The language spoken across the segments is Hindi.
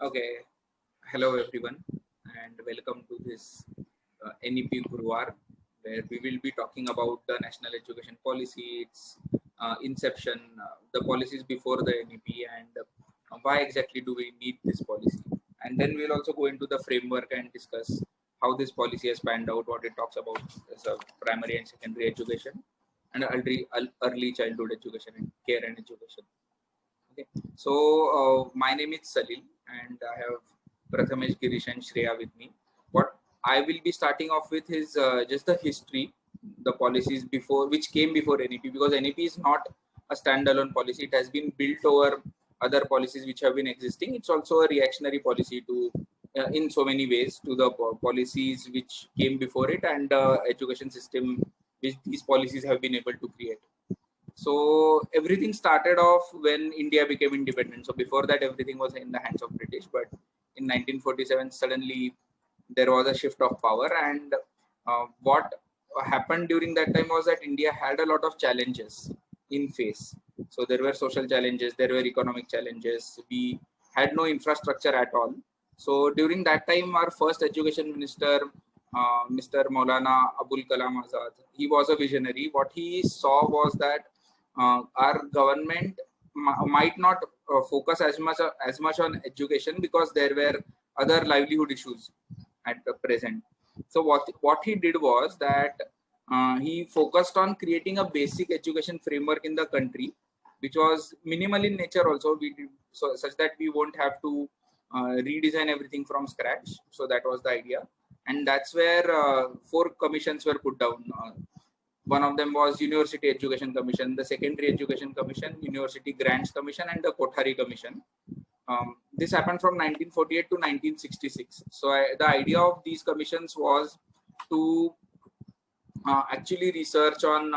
Okay, hello everyone, and welcome to this NEP Gurwar, where we will be talking about the national education policy, its inception, the policies before the NEP, and why exactly do we need this policy. And then we'll also go into the framework and discuss how this policy has panned out, what it talks about as a primary and secondary education, and early childhood education and care and education. Okay. So my name is Salil, and I have Prathamesh, Girish, and Shreya with me. What I will be starting off with is just the history, the policies before which came before NEP, because NEP is not a standalone policy. It has been built over other policies which have been existing. It's also a reactionary policy to, in so many ways, to the policies which came before it and the education system which these policies have been able to create. So everything started off when India became independent. So before that, everything was in the hands of British. But in 1947, suddenly there was a shift of power. And what happened during that time was that India had a lot of challenges in face. So there were social challenges, there were economic challenges. We had no infrastructure at all. So during that time, our first education minister, Mr. Maulana Abul Kalam Azad, he was a visionary. What he saw was that our government might not focus as much on education because there were other livelihood issues at the present. So what he did was that he focused on creating a basic education framework in the country, which was minimal in nature. Also, we did, so such that we won't have to redesign everything from scratch. So that was the idea, and that's where four commissions were put down. One of them was University Education Commission, the Secondary Education Commission, University Grants Commission, and the Kothari Commission. This happened from 1948 to 1966. So the idea of these commissions was to actually research on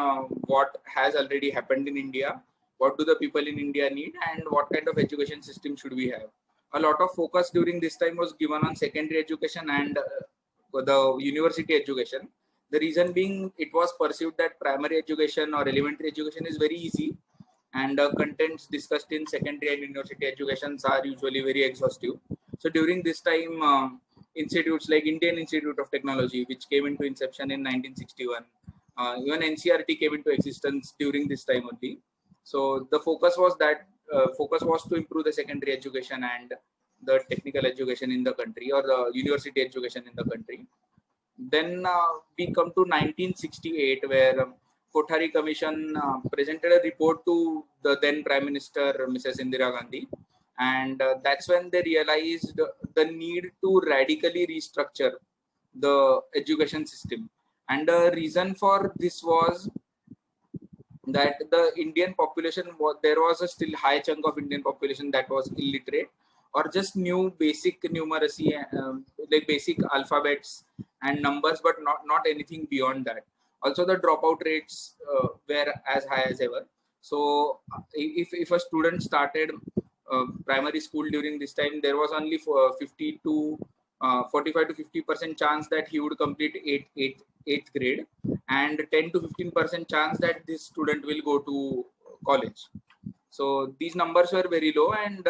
what has already happened in India, what do the people in India need, and what kind of education system should we have. A lot of focus during this time was given on secondary education and the university education. The reason being, it was perceived that primary education or elementary education is very easy, and contents discussed in secondary and university educations are usually very exhaustive. So during this time, institutes like Indian Institute of Technology, which came into inception in 1961, even NCRT came into existence during this time only. So the focus was to improve the secondary education and the technical education in the country, or the university education in the country. Then we come to 1968, where Kothari Commission presented a report to the then Prime Minister, Mrs. Indira Gandhi, and that's when they realized the need to radically restructure the education system. And the reason for this was that the Indian population there was a still high chunk of Indian population that was illiterate or just knew basic numeracy, like basic alphabets and numbers, but not anything beyond that. Also, the dropout rates were as high as ever. So, if a student started primary school during this time, there was only 50 to 45 to 50% chance that he would complete eighth grade, and 10 to 15% chance that this student will go to college. So these numbers were very low, and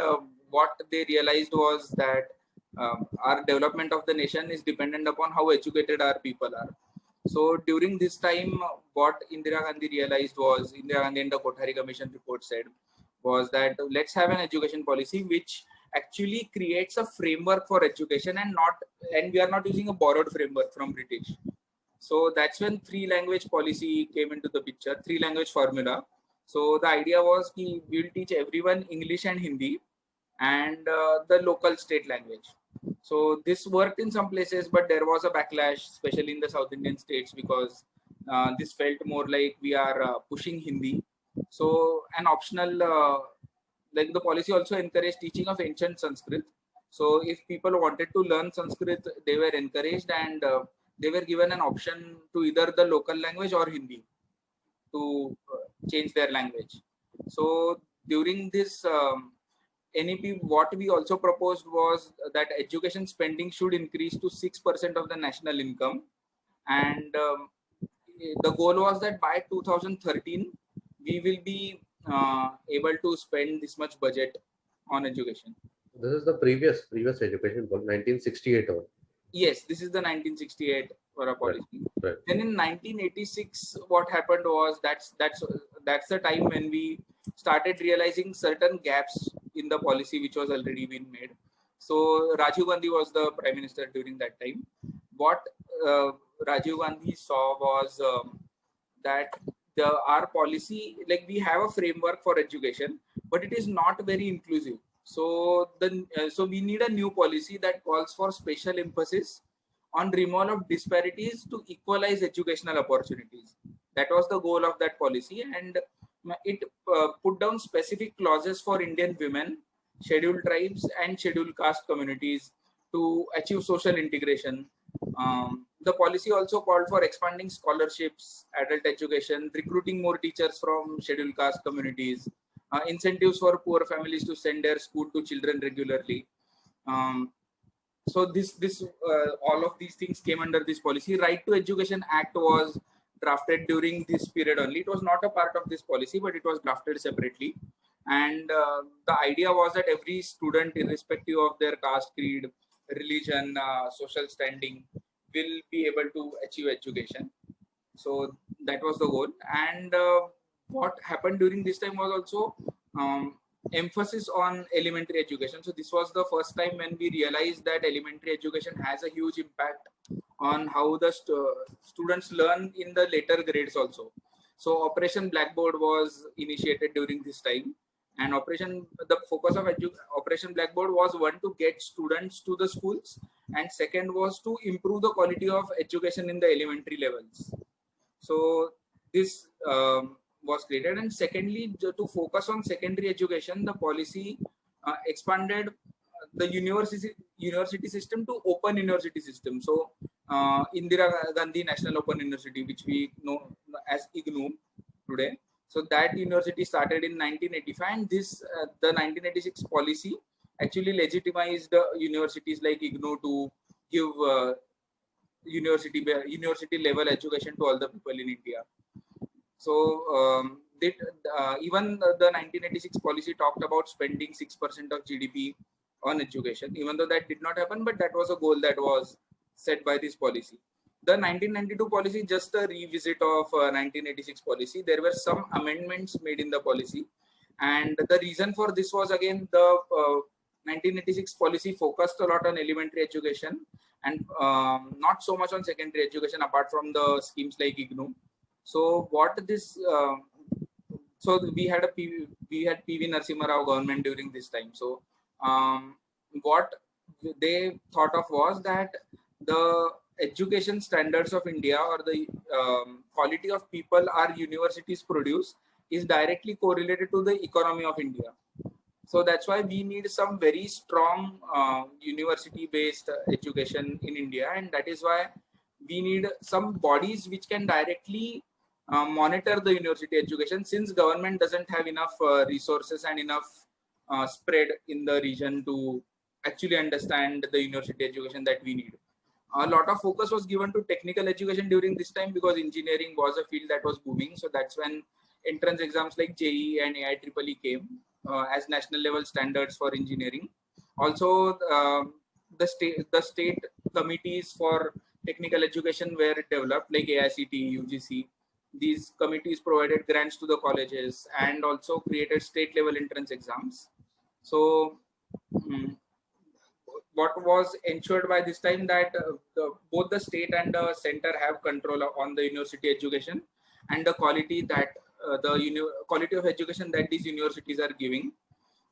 what they realized was that our development of the nation is dependent upon how educated our people are. So during this time, what Indira Gandhi realized was, Indira Gandhi and the Kothari Commission report said, was that let's have an education policy which actually creates a framework for education, and we are not using a borrowed framework from British. So that's when three language policy came into the picture, three language formula. So the idea was we will teach everyone English and Hindi and the local state language. So this worked in some places, but there was a backlash, especially in the South Indian states, because this felt more like we are pushing Hindi. So an optional, like the policy also encouraged teaching of ancient Sanskrit. So if people wanted to learn Sanskrit, they were encouraged, and they were given an option to either the local language or Hindi to change their language. So during this NEP, what we also proposed was that education spending should increase to 6% of the national income, and the goal was that by 2013 we will be able to spend this much budget on education. This is the previous education policy, 1968 or Yes, this is the 1968 Vara right, policy. right. Then in 1986, what happened was that's the time when we started realizing certain gaps in the policy which was already been made. So Rajiv Gandhi was the prime minister during that time. What uh, Rajiv Gandhi saw was that our policy, like we have a framework for education, but it is not very inclusive. So we need a new policy that calls for special emphasis on removal of disparities to equalize educational opportunities. That was the goal of that policy, and it put down specific clauses for Indian women, scheduled tribes, and scheduled caste communities to achieve social integration. The policy also called for expanding scholarships, adult education, recruiting more teachers from scheduled caste communities, incentives for poor families to send their school to children regularly. Um, so this all of these things came under this policy. Right to Education Act was drafted during this period only. It was not a part of this policy, but it was drafted separately. And the idea was that every student, irrespective of their caste, creed, religion, social standing, will be able to achieve education. So that was the goal. And what happened during this time was also emphasis on elementary education. So this was the first time when we realized that elementary education has a huge impact on how the students learn in the later grades also. So Operation Blackboard was initiated during this time, and the focus of Operation Blackboard was, one, to get students to the schools, and second was to improve the quality of education in the elementary levels. So this was created, and secondly, to focus on secondary education, the policy expanded the university system to open university system. So Indira Gandhi National Open University, which we know as IGNOU today. So that university started in 1985, and the 1986 policy actually legitimized universities like IGNOU to give university level education to all the people in India. So even the 1986 policy talked about spending 6% of GDP on education, even though that did not happen, but that was a goal that was set by this policy. The 1992 policy, just a revisit of 1986 policy. There were some amendments made in the policy, and the reason for this was, again, the 1986 policy focused a lot on elementary education and not so much on secondary education, apart from the schemes like IGNOU. So so we had PV Narasimha Rao government during this time. So what they thought of was that the education standards of India, or the quality of people our universities produce, is directly correlated to the economy of India. So that's why we need some very strong university-based education in India, and that is why we need some bodies which can directly monitor the university education, since government doesn't have enough resources and enough spread in the region to actually understand the university education that we need. A lot of focus was given to technical education during this time, because engineering was a field that was booming. So that's when entrance exams like JEE and AIEEE came as national level standards for engineering. Also, the state committees for technical education were developed, like AICTE, UGC. These committees provided grants to the colleges and also created state level entrance exams. So what was ensured by this time, that both the state and the center have control on the university education and the quality that quality of education that these universities are giving.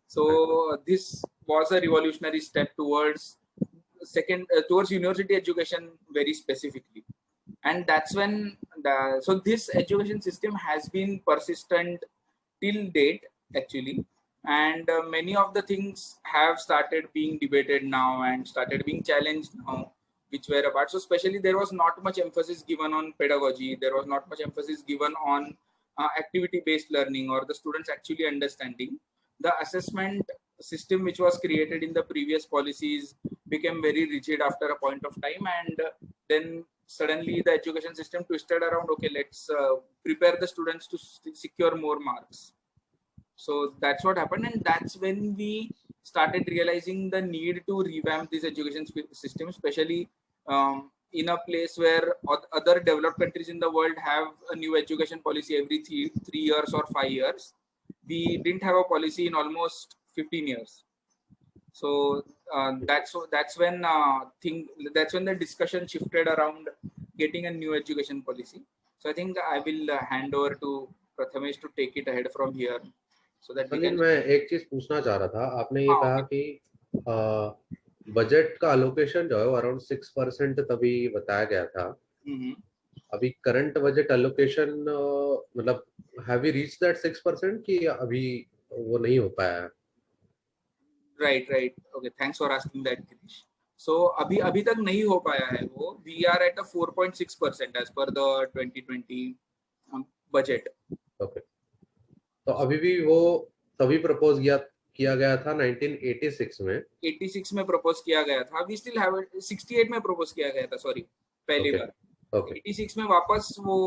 So this was a revolutionary step towards university education very specifically. And that's when so this education system has been persistent till date, actually. And many of the things have started being debated now and started being challenged now, which were about. So especially, there was not much emphasis given on pedagogy. There was not much emphasis given on activity based learning, or the students actually understanding. The assessment system which was created in the previous policies became very rigid after a point of time, and then suddenly the education system twisted around. Okay, let's prepare the students to secure more marks. So that's what happened, and that's when we started realizing the need to revamp this education system, especially in a place where other developed countries in the world have a new education policy every 3 years or 5 years. We didn't have a policy in almost 15 years. So that's when the discussion shifted around getting a new education policy. So I think I will hand over to Prathamesh to take it ahead from here, so that we Salil, can. मैं एक चीज पूछना चाह रहा था. आपने ये कहा Okay. कि बजट का अलोकेशन जो है वो अराउंड 6% तभी बताया गया था. अभी करंट बजट अलोकेशन मतलब हैव वी रीच दैट 6% कि अभी वो नहीं हो पाया है? Right. Okay. Thanks for asking that, Girish. So अभी तक नहीं हो पाया है वो. We are at a 4.6% as per the 2020 budget. Okay. तो अभी भी वो तभी प्रपोज किया गया था 1986 में. 86 में प्रपोज किया गया था. We still have it. 68 में प्रपोज किया गया था. सॉरी, पहली बार. 86 में वापस वो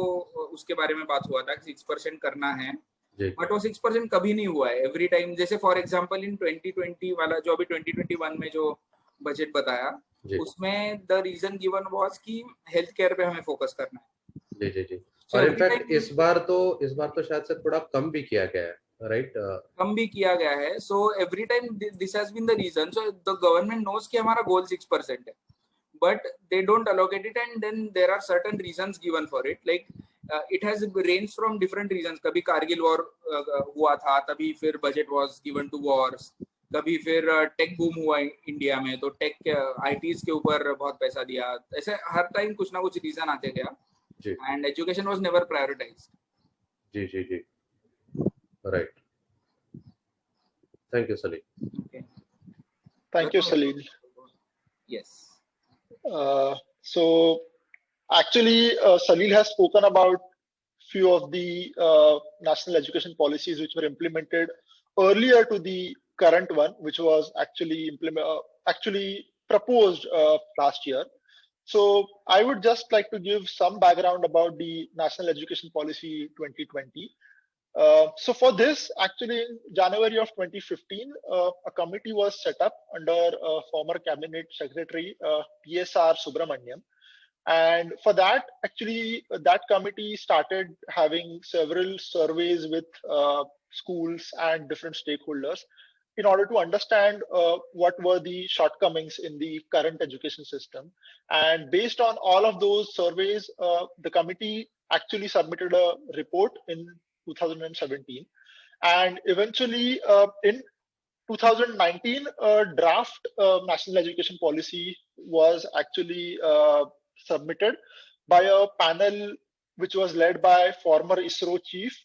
उसके बारे में बात हुआ था कि 6% करना है. बट वो 6% कभी नहीं हुआ है. एवरी टाइम, जैसे फॉर एग्जांपल इन 2020 वाला जो अभी 2021 में जो बजट बताया, उसमें द रीजन गिवन वाज कि हेल्थ केयर पे हमें फोकस करना है. जी. और इनफैक्ट इस बार तो शायद से थोड़ा कम भी किया गया है, राइट? कम भी किया गया है. So every time this has been the reason. So the government knows कि हमारा गोल 6% है, but they don't allocate it, and then there are certain reasons given for it. Like it has ranged from different reasons. कभी कारगिल वॉर हुआ था, तभी फिर budget was given to wars. कभी फिर टेक बूम हुआ इंडिया में, तो टेक आईटीज के ऊपर बहुत पैसा दिया. ऐसे हर टाइम कुछ ना कुछ रीजन आते गया, and education was never prioritized. जी. Right. Thank you, Salil. Okay. Thank you, Salil. Yes. So actually, Salil has spoken about few of the national education policies which were implemented earlier to the current one, which was actually proposed last year. So I would just like to give some background about the National Education Policy 2020. So for this, actually in January of 2015, a committee was set up under former Cabinet Secretary PSR Subramaniam. And for that, actually, that committee started having several surveys with schools and different stakeholders in order to understand what were the shortcomings in the current education system. And based on all of those surveys, the committee actually submitted a report in 2017. And eventually, in 2019, a draft national education policy was actually submitted by a panel which was led by former ISRO chief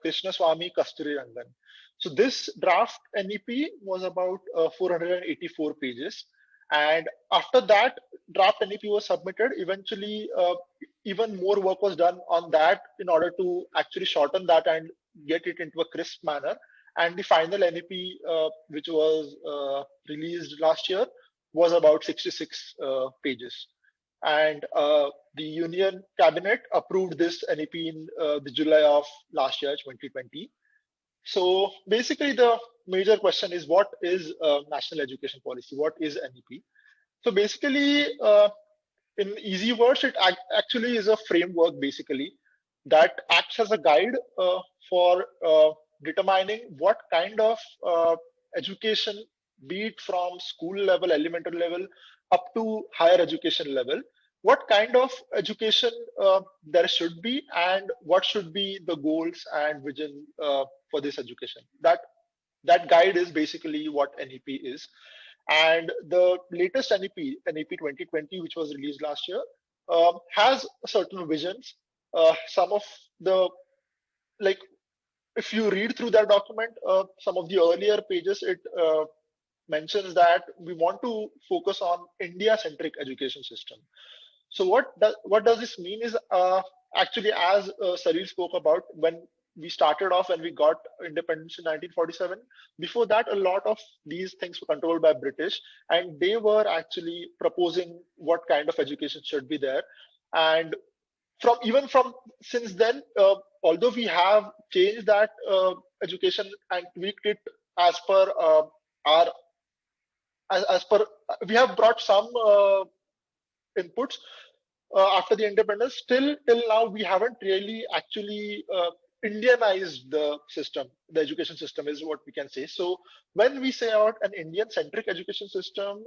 Krishnaswamy Kasturirangan. So this draft NEP was about 484 pages. And after that draft NEP was submitted, eventually even more work was done on that in order to actually shorten that and get it into a crisp manner. And the final NEP, which was released last year, was about 66 pages. And the Union Cabinet approved this NEP in the July of last year, 2020. So basically, the major question is, what is national education policy? What is NEP? So basically, in easy words, it actually is a framework, basically, that acts as a guide for determining what kind of education, be it from school level, elementary level, up to higher education level, what kind of education there should be, and what should be the goals and vision for this education. That guide is basically what NEP is. And the latest NEP 2020, which was released last year, has certain visions. Some of the, like, if you read through that document, some of the earlier pages, it mentions that we want to focus on India-centric education system. So what does this mean is actually, as Salil spoke about, when we started off and we got independence in 1947, before that, a lot of these things were controlled by British, and they were actually proposing what kind of education should be there. And from since then, although we have changed that education and tweaked it as per are as per we have brought some inputs after the independence. Still till now we haven't really actually Indianized the system. The education system is what we can say. So when we say about an Indian centric education system,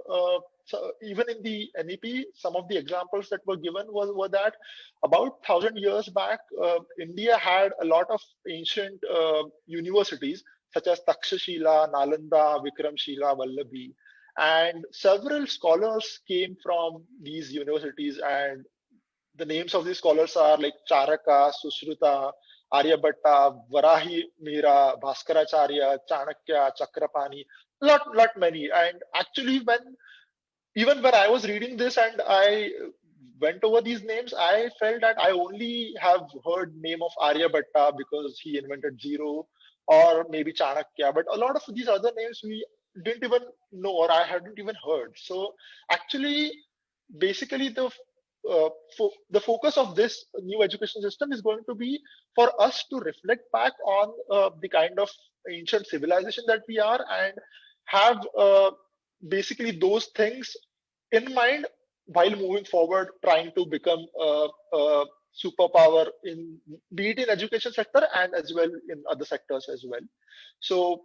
so even in the NEP, some of the examples that were given were that about 1,000 years back, India had a lot of ancient universities such as Takshashila, Nalanda, Vikramshila, Vallabhi, and several scholars came from these universities, and the names of these scholars are like Charaka, Sushruta, Aryabhatta, Varahi Mira, Bhaskaracharya, Chanakya, Chakrapani, lot many. And actually, even when I was reading this and I went over these names, I felt that I only have heard name of Aryabhatta because he invented zero, or maybe Chanakya. But a lot of these other names we didn't even know, or I hadn't even heard. So actually, basically the focus of this new education system is going to be for us to reflect back on the kind of ancient civilization that we are, and have basically those things in mind while moving forward, trying to become a superpower in, be it in education sector and as well in other sectors as well. So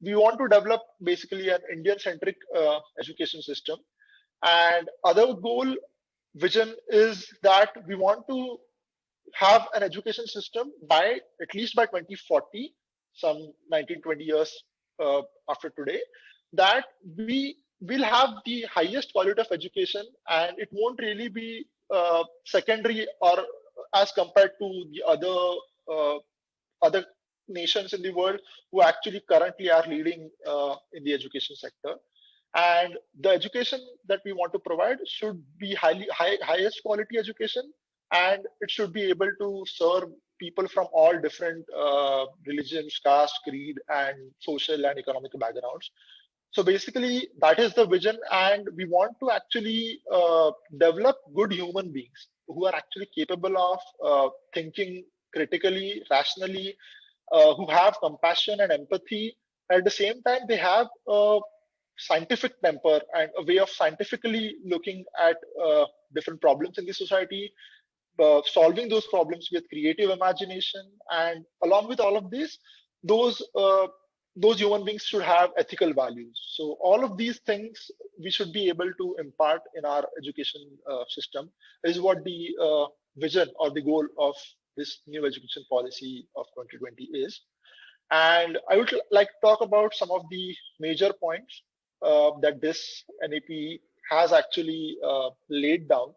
we want to develop basically an Indian centric education system. And other goal vision is that we want to have an education system by at least by 2040, some 19-20 years after today, that we will have the highest quality of education, and it won't really be secondary or as compared to the other nations in the world who actually currently are leading in the education sector. And the education that we want to provide should be highest quality education, and it should be able to serve people from all different religions, caste, creed, and social and economic backgrounds. So basically, that is the vision, and we want to actually develop good human beings who are actually capable of thinking critically, rationally, who have compassion and empathy. At the same time, they have scientific temper and a way of scientifically looking at different problems in the society, solving those problems with creative imagination. And along with all of this, those human beings should have ethical values. So all of these things we should be able to impart in our education system is what the vision or the goal of this new education policy of 2020 is. And I would like to talk about some of the major points that this NEP has actually laid down.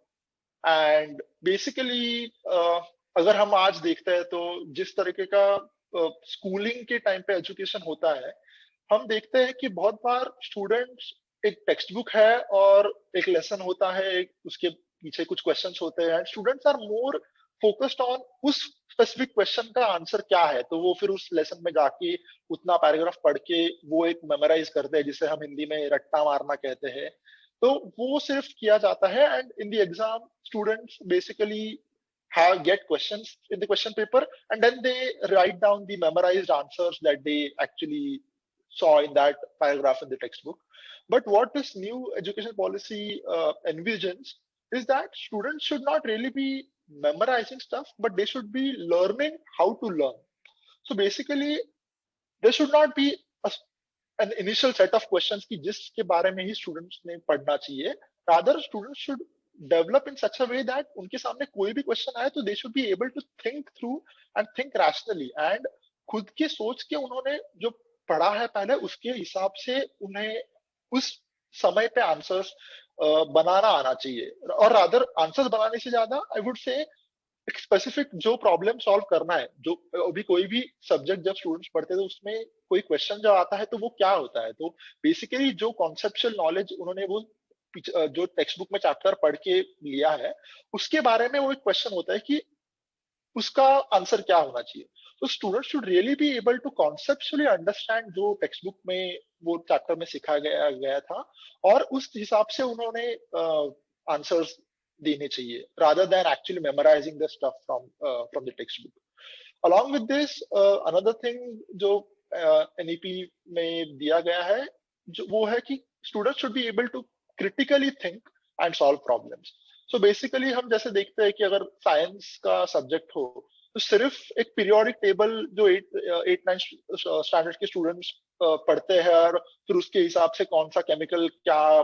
And basically अगर हम आज देखते हैं तो जिस तरीके का स्कूलिंग के टाइम पे एजुकेशन होता है, हम देखते हैं कि बहुत बार स्टूडेंट्स, एक टेक्स्ट बुक है और एक लेसन होता है, उसके पीछे कुछ क्वेश्चंस होते हैं, students are more focused on उस स्पेसिफिक क्वेश्चन का आंसर क्या है, तो वो फिर उस लेसन में जाके उतना पैराग्राफ पढ़ के वो एक मेमोराइज करते हैं, जिसे हम हिंदी में रट्टा मारना कहते हैं. तो वो सिर्फ किया जाता है, and in the exam students basically get questions in the question paper, and then they write down the memorized answers that they actually saw in that paragraph in the textbook. But what this new education policy envisions is that students should not really be memorizing stuff, but they should be learning how to learn. So basically there should not be an initial set of questions ki जिसके बारे में ही स्टूडेंट्स ने पढ़ना चाहिए. Rather, students should develop in such a way that उनके सामने कोई भी क्वेश्चन आए तो they should be able to think through and think rationally, and खुद के सोच के उन्होंने जो पढ़ा है पहले उसके हिसाब से उन्हें उस समय पे आंसर्स बनाना आना चाहिए. और रादर आंसर्स बनाने से ज्यादा आई वुड से स्पेसिफिक जो प्रॉब्लम सॉल्व करना है, जो अभी कोई भी सब्जेक्ट जब स्टूडेंट्स पढ़ते हैं तो उसमें कोई क्वेश्चन जब आता है तो वो क्या होता है, तो बेसिकली जो कॉन्सेप्चुअल नॉलेज उन्होंने वो जो टेक्स्ट बुक में चैप्टर पढ़ के लिया है उसके बारे में वो एक क्वेश्चन होता है कि उसका आंसर क्या होना चाहिए. तो student should really be able to conceptually understand जो टेक्स्ट बुक में वो चैप्टर में सिखाया गया था, और उस हिसाब से उन्होंने आंसर्स देने चाहिए, rather than actually memorizing the stuff from the textbook. Along with this, another thing जो NEP में दिया गया है जो वो है कि student should be able to critically think and solve problems. So basically हम जैसे देखते हैं कि अगर साइंस का सब्जेक्ट हो तो सिर्फ एक पीरियोडिक टेबल जो 8-9 स्टैंडर्ड के स्टूडेंट्स पढ़ते हैं और फिर उसके हिसाब से कौन सा केमिकल क्या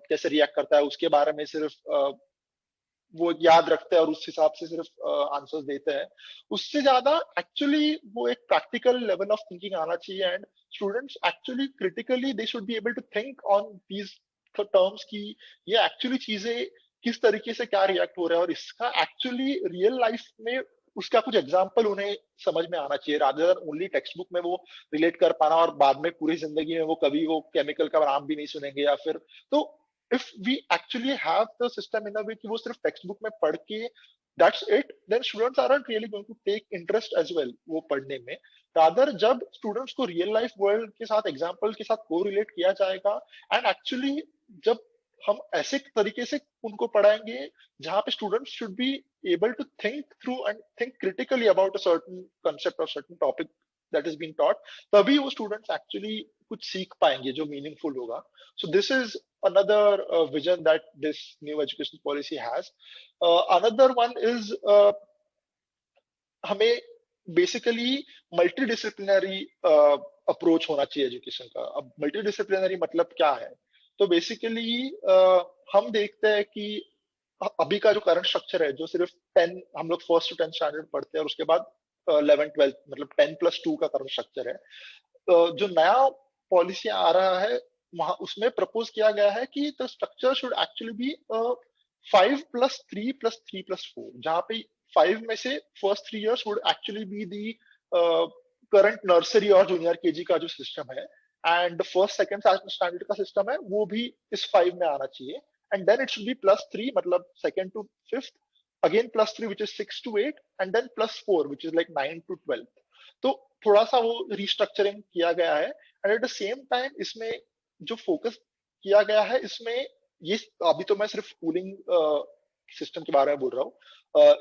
कैसे रिएक्ट करता है उसके बारे में सिर्फ वो याद रखते हैं और उस हिसाब से सिर्फ आंसर्स देते हैं, उससे ज्यादा एक्चुअली वो एक प्रैक्टिकल लेवल ऑफ थिंकिंग आना चाहिए and students actually critically they should be able to think on these terms की ये एक्चुअली चीजें किस तरीके से क्या रिएक्ट हो रहा है और इसका एक्चुअली रियल लाइफ में उसका कुछ एग्जाम्पल उन्हें समझ में आना चाहिए, rather than only text book में वो रिलेट कर पाना और बाद में पूरी जिंदगी में वो कभी वो केमिकल का नाम भी नहीं सुनेंगे या फिर तो if we actually have the system in a way कि वो सिर्फ टेक्स्ट बुक में पढ़ के that's it, then students aren't really going to take interest as well वो पढ़ने में। rather जब students को real life world के साथ example के साथ co-relate किया जाएगा and actually जब हम ऐसे तरीके से उनको पढ़ाएंगे जहाँ पे students should be able to think through and think critically about a certain concept or certain topic that is being taught, तभी वो students actually कुछ सीख पाएंगे जो meaningful होगा। So this is another vision that this new education policy has. Another one is हमें basically multidisciplinary approach होना चाहिए एजुकेशन का। अब multidisciplinary मतलब क्या है? तो basically हम देखते हैं कि अभी का जो करंट स्ट्रक्चर है जो सिर्फ 10 हम लोग फर्स्ट टू 10 स्टैंडर्ड पढ़ते हैं और उसके बाद 11-12 मतलब 10+2 का करंट स्ट्रक्चर है। जो नया पॉलिसी आ रहा है वहां उसमें प्रपोज किया गया है कि the structure should actually be 5+3+3+4 जहाँ पे 5 में से first 3 years would actually be the current nursery और जूनियर केजी का जो सिस्टम है एंड फर्स्ट सेकंड स्टैंडर्ड का सिस्टम है वो भी इस 5 में आना चाहिए and then it should be +3 मतलब second to fifth again +3 which is 6 to 8 and then +4 which is like 9 to 12। तो थोड़ा सा वो रिस्ट्रक्चरिंग किया गया है and at the same time इसमें जो फोकस किया गया है इसमें ये अभी तो मैं सिर्फ स्कूलिंग सिस्टम के बारे में बोल रहा हूँ,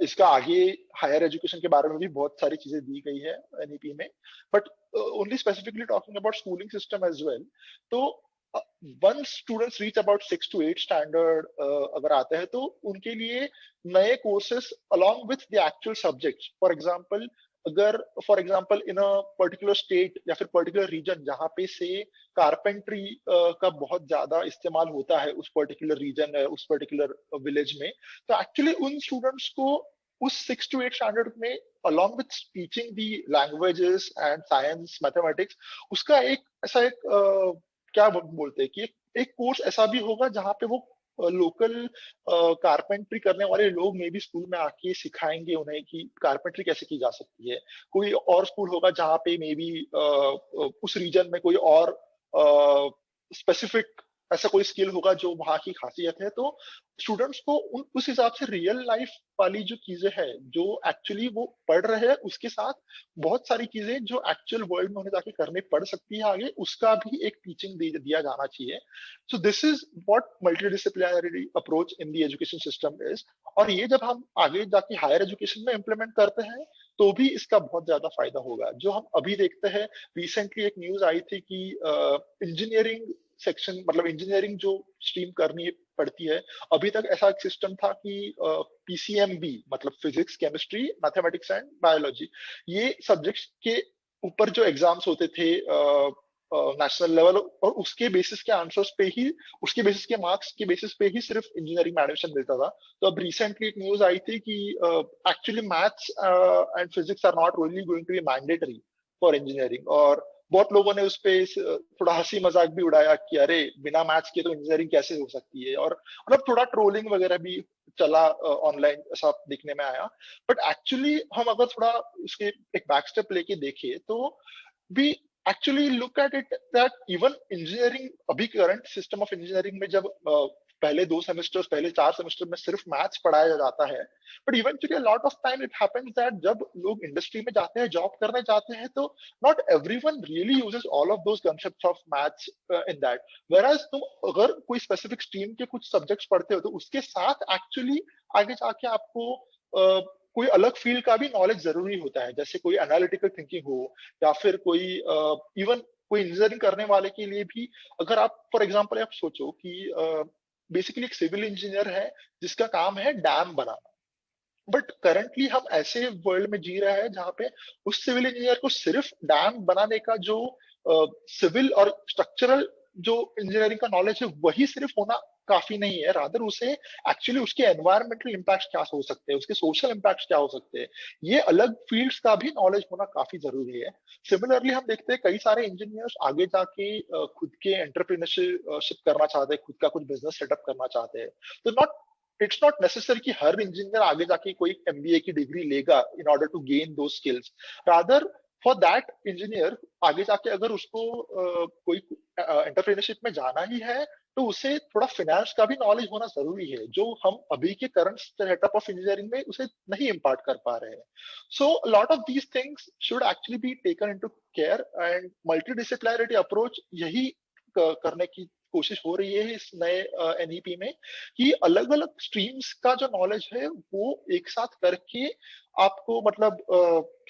इसका आगे हायर एजुकेशन के बारे में भी बहुत सारी चीजें दी गई है एनईपी में, but only specifically talking about schooling system as well. तो once students reach about 6 to 8 standard अगर आते हैं तो उनके लिए नए courses along with the actual subjects, for example अगर for example in a particular state या फिर पर्टिकुलर रीजन जहाँ पे से कारपेंट्री का बहुत ज्यादा इस्तेमाल होता है उस पर्टिकुलर रीजन उस पर्टिकुलर विलेज में, तो एक्चुअली उन स्टूडेंट्स को उस 6 to 8 स्टैंडर्ड में along with teaching the languages and science mathematics उसका एक ऐसा एक क्या बोलते हैं कि एक कोर्स ऐसा भी होगा जहाँ पे वो लोकल कारपेंट्री करने वाले लोग में भी स्कूल में आके सिखाएंगे उन्हें कि कारपेंट्री कैसे की जा सकती है। कोई और स्कूल होगा जहाँ पे मे बी उस रीजन में कोई और स्पेसिफिक ऐसा कोई स्किल होगा जो वहाँ की खासियत है। तो स्टूडेंट्स को उस हिसाब से रियल लाइफ वाली जो चीजें हैं जो एक्चुअली वो पढ़ रहे हैं उसके साथ बहुत सारी चीजें जो एक्चुअल वर्ल्ड में उन्हें जाके करने पड़ सकती है आगे उसका भी एक टीचिंग दिया जाना चाहिए। So this is what multidisciplinary approach in the education system is. और ये जब हम आगे जाके हायर एजुकेशन में इम्प्लीमेंट करते हैं तो भी इसका बहुत ज्यादा फायदा होगा। जो हम अभी देखते हैं रिसेंटली एक न्यूज आई थी कि इंजीनियरिंग सेक्शन मतलब इंजीनियरिंग जो स्ट्रीम करनी पड़ती है अभी तक ऐसा एक सिस्टम था कि पीसीएमबी मतलब physics chemistry mathematics and biology ये सब्जेक्ट्स के ऊपर जो एग्जाम्स होते थे नेशनल लेवल और उसके बेसिस के आंसर्स पे ही उसके बेसिस के मार्क्स के बेसिस पे ही सिर्फ इंजीनियरिंग में एडमिशन मिलता था। तो अब रिसेंटली एक न्यूज आई थी कि actually maths and physics are not really going to be mandatory for engineering और बहुत लोगों ने उस पे थोड़ा हंसी मजाक भी उड़ाया कि अरे बिना मैथ्स के तो इंजीनियरिंग कैसे हो सकती है और मतलब थोड़ा ट्रोलिंग वगैरह भी चला ऑनलाइन ऐसा दिखने में आया। बट एक्चुअली हम अगर थोड़ा उसके एक बैक स्टेप लेके देखें तो भी actually look at it that even engineering अभी करंट सिस्टम ऑफ इंजीनियरिंग में जब पहले 2 सेमेस्टर्स पहले 4 सेमेस्टर में सिर्फ मैथ्स पढ़ाया जाता है but eventually a lot of time it happens that जब लोग इंडस्ट्री में जाते हैं जॉब करने जाते हैं तो not everyone really uses all of those concepts of maths in that. Whereas तुम अगर कोई स्पेसिफिक स्ट्रीम के कुछ सब्जेक्ट्स पढ़ते हो तो उसके साथ एक्चुअली आगे जाके आपको कोई अलग फील्ड का भी नॉलेज जरूरी होता है, जैसे कोई एनालिटिकल थिंकिंग हो या फिर कोई इवन कोई इंजीनियरिंग करने वाले के लिए भी, अगर आप फॉर एग्जांपल आप सोचो कि बेसिकली एक सिविल इंजीनियर है जिसका काम है डैम बनाना, बट करंटली हम ऐसे वर्ल्ड में जी रहे हैं जहाँ पे उस सिविल इंजीनियर को सिर्फ डैम बनाने का जो सिविल और स्ट्रक्चरल जो इंजीनियरिंग का नॉलेज है वही सिर्फ होना काफी नहीं है, रादर उसे एक्चुअली उसके एनवायरमेंटल इम्पैक्ट क्या हो सकते हैं, उसके सोशल इम्पैक्ट क्या हो सकते हैं, ये अलग फील्ड्स का भी नॉलेज होना काफी जरूरी है। सिमिलरली हम देखते हैं कई सारे इंजीनियर्स आगे जाके खुद के एंटरप्रेन्योरशिप करना चाहते हैं, खुद का कुछ बिजनेस सेटअप करना चाहते हैं। तो नॉट इट्स नॉट नेसेसरी कि हर इंजीनियर आगे जाके कोई एमबीए की डिग्री लेगा इन ऑर्डर टू गेन दो skills, rather for that engineer आगे जाके अगर उसको कोई एंटरप्रेन्योरशिप में जाना ही है तो उसे थोड़ा फाइनेंस का भी नॉलेज होना जरूरी है, जो हम अभी के करंट सेटअप ऑफ इंजीनियरिंग में उसे नहीं इम्पार्ट कर पा रहे हैं। So lot of these things should actually be taken into care, and multidisciplinarity approach यही करने की कोशिश हो रही है इस नए एनईपी में, कि अलग अलग स्ट्रीम्स का जो नॉलेज है वो एक साथ करके आपको मतलब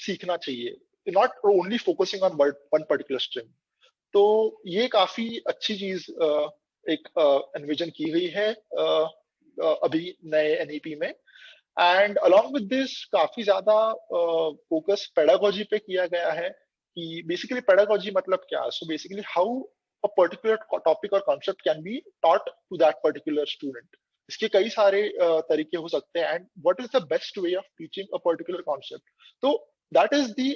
सीखना चाहिए, not only focusing on one particular stream. तो ये काफी अच्छी चीज एक एनविजन की गई है अभी नए एनईपी में। एंड अलॉन्ग विद दिस काफी ज्यादा फोकस पेडागोजी पे किया गया है, कि बेसिकली पेडागोजी मतलब क्या, so basically how a particular topic or concept can be taught to that particular student. इसके कई सारे तरीके हो सकते हैं, and what is the best way of teaching a particular concept. तो दैट इज द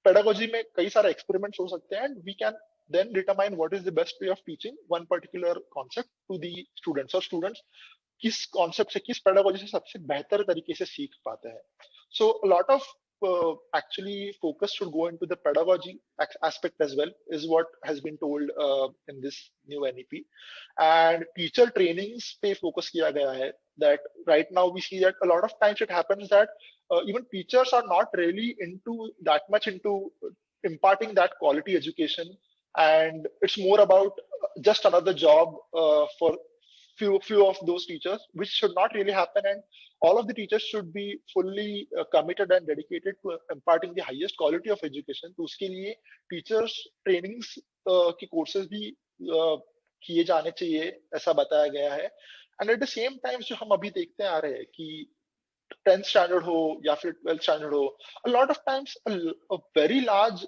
पेडागोजी में कई सारे एक्सपेरिमेंट्स हो सकते हैं, and we can then determine what is the best way of teaching one particular concept to the students, और students किस कॉन्सेप्ट से किस पेडागोजी से सबसे बेहतर तरीके से सीख पाते हैं। So lot of actually focus should go into the pedagogy aspect as well, is what has been told in this new NEP. And teacher trainings पे focus किया गया है, that right now we see that a lot of times it happens that even teachers are not really into that much into imparting that quality education, and it's more about just another job for few of those teachers, which should not really happen, and all of the teachers should be fully committed and dedicated to imparting the highest quality of education. तो उसके लिए teachers trainings की courses भी किए जाने चाहिए, ऐसा बताया गया है। and at the same time जो हम अभी देखते आ रहे हैं कि 10th standard हो या फिर 12th standard हो, a lot of times a very large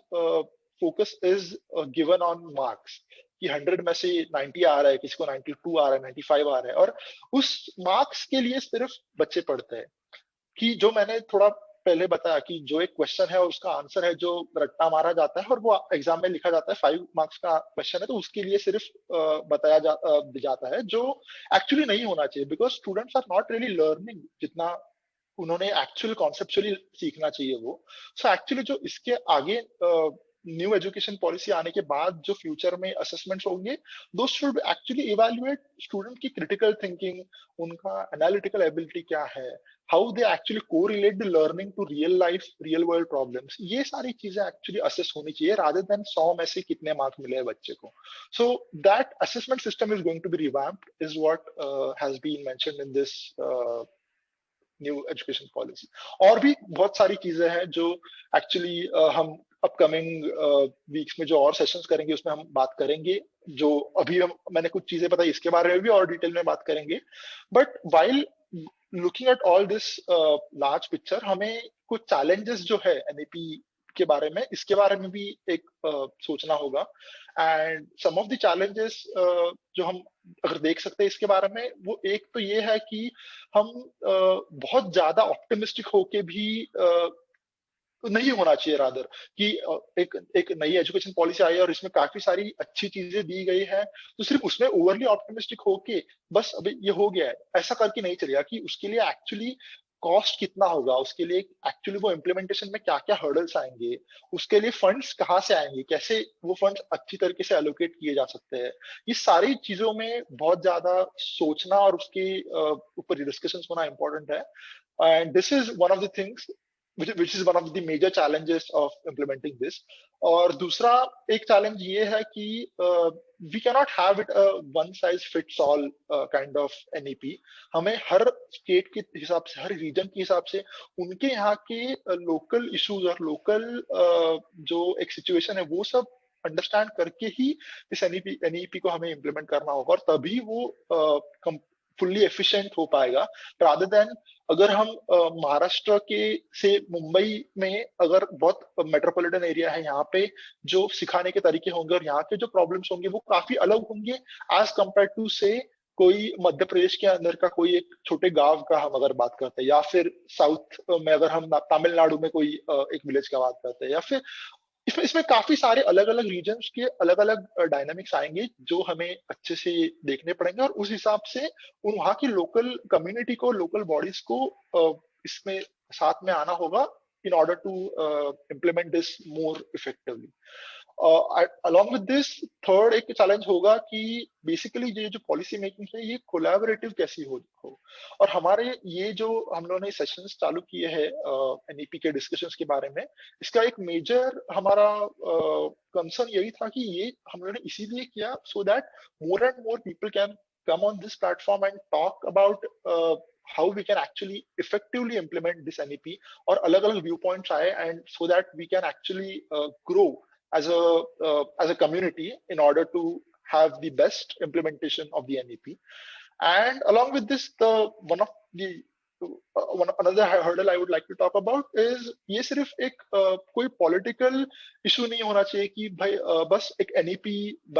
focus is given on marks, कि 100 में से 90 आ रहा है, किसी को 92 आ रहा है, 95 आ रहा है, और उस मार्क्स के लिए सिर्फ बच्चे पढ़ते हैं। कि जो मैंने थोड़ा पहले बताया कि जो एक क्वेश्चन है और उसका आंसर है जो रट्टा मारा जाता है और वो एग्जाम में लिखा जाता है, 5 मार्क्स का क्वेश्चन है, तो उसके लिए सिर्फ बताया जाता है, जो एक्चुअली नहीं होना चाहिए, because students are not really learning जितना उन्होंने एक्चुअल कॉन्सेप्चुअली सीखना चाहिए वो। सो एक्चुअली जो इसके आगे न्यू एजुकेशन पॉलिसी आने के बाद जो फ्यूचर में असेसमेंट्स होंगे, दो शुड एक्चुअली इवैल्यूएट स्टूडेंट की क्रिटिकल थिंकिंग, उनका एनालिटिकल एबिलिटी क्या है, how they actually correlate the learning to real life, real world problems, ये सारी चीजें एक्चुअली असेस होनी चाहिए, रादर देन 100 में से कितने मार्क्स मिले हैं बच्चे को। So that assessment system is going to be revamped, is what has been mentioned in this new education policy. और भी बहुत सारी चीजें हैं जो एक्चुअली हम अपकमिंग वीक्स में जो और सेशंस करेंगे उसमें हम बात करेंगे, जो अभी मैंने कुछ चीजें बताई इसके बारे में भी और डिटेल में बात करेंगे। But while looking at all this large picture, हमें कुछ चैलेंजेस जो है एनईपी के बारे में, इसके बारे में भी एक सोचना होगा। And some of the challenges जो हम अगर देख सकते हैं इसके बारे में, वो एक तो ये है कि हम बहुत ज्यादा ऑप्टिमिस्टिक होके भी नहीं होना चाहिए, रादर कि एक नई एजुकेशन पॉलिसी आई है और इसमें काफी सारी अच्छी चीजें दी गई है, तो सिर्फ उसमें ओवरली ऑप्टिमिस्टिक होके बस अभी ये हो गया है ऐसा करके नहीं चलेगा, कि उसके लिए एक्चुअली कॉस्ट कितना होगा, उसके लिए एक्चुअली वो इम्प्लीमेंटेशन में क्या क्या हर्डल्स आएंगे, उसके लिए फंड्स कहाँ से आएंगे, कैसे वो फंड्स अच्छी तरीके से एलोकेट किए जा सकते हैं, ये सारी चीजों में बहुत ज्यादा सोचना और उसके ऊपर डिस्कशंस होना इंपॉर्टेंट है। And this is one of the things which is one of the major challenges of implementing this. और दूसरा एक चैलेंज ये है कि we cannot have it a one size fits all kind of NEP. हमें हर स्टेट के हिसाब से, हर रीजन के हिसाब से उनके यहाँ के लोकल इश्यूज और लोकल जो एक सिचुएशन है वो सब अंडरस्टैंड करके ही इस एनईपी को हमें इम्प्लीमेंट करना होगा, और तभी वो फुल्ली एफिशिएंट हो पाएगा, रादर देन अगर हम महाराष्ट्र के से मुंबई में अगर बहुत मेट्रोपॉलिटन एरिया है, यहाँ पे जो सिखाने के तरीके होंगे और यहाँ के जो प्रॉब्लम्स होंगे वो काफी अलग होंगे एज कम्पेयर टू से कोई मध्य प्रदेश के अंदर का कोई एक छोटे गांव का हम अगर बात करते हैं, या फिर साउथ में अगर हम तमिलनाडु में कोई एक विलेज का बात करते हैं, या फिर इसमें काफी सारे अलग अलग रीजन्स के अलग अलग डायनामिक्स आएंगे जो हमें अच्छे से देखने पड़ेंगे, और उस हिसाब से वहाँ की लोकल कम्युनिटी को, लोकल बॉडीज को इसमें साथ में आना होगा in order to implement this more effectively. Along with this, third एक चैलेंज होगा कि बेसिकली ये जो पॉलिसी मेकिंग है ये कोलैबोरेटिव कैसी हो, और हमारे ये जो हम लोगों ने सेशंस चालू किए हैं एनईपी के डिस्कशंस के बारे में, इसका एक मेजर हमारा कंसर्न यही था कि ये हम लोगों ने इसीलिए किया so that more and more people can come on this platform and talk about how we can actually effectively implement this NEP, or alag-alag viewpoints aaye, and so that we can actually grow as a community in order to have the best implementation of the NEP. And along with this, another hurdle I would like to talk about is ये सिर्फ एक कोई political issue नहीं होना चाहिए कि भाई बस एक NEP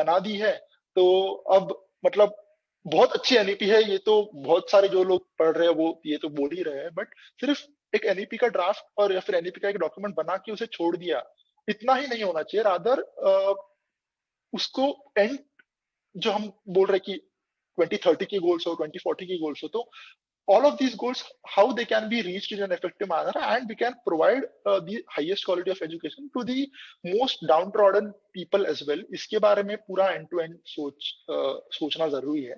बना दी है तो अब मतलब बहुत अच्छी एनईपी है, ये तो बहुत सारे जो लोग पढ़ रहे हैं वो ये तो बोल ही रहे हैं, बट सिर्फ एक एनईपी का ड्राफ्ट और या फिर एनईपी का एक डॉक्यूमेंट बना के उसे छोड़ दिया, इतना ही नहीं होना चाहिए। रादर उसको एंड जो हम बोल रहे कि 2030 की गोल्स हो, 2040 की गोल्स हो, तो all of these goals, how they can be reached in an effective manner, and we can provide the highest quality of education to the most downtrodden people as well. इसके बारे में पूरा end to end सोचना जरूरी है।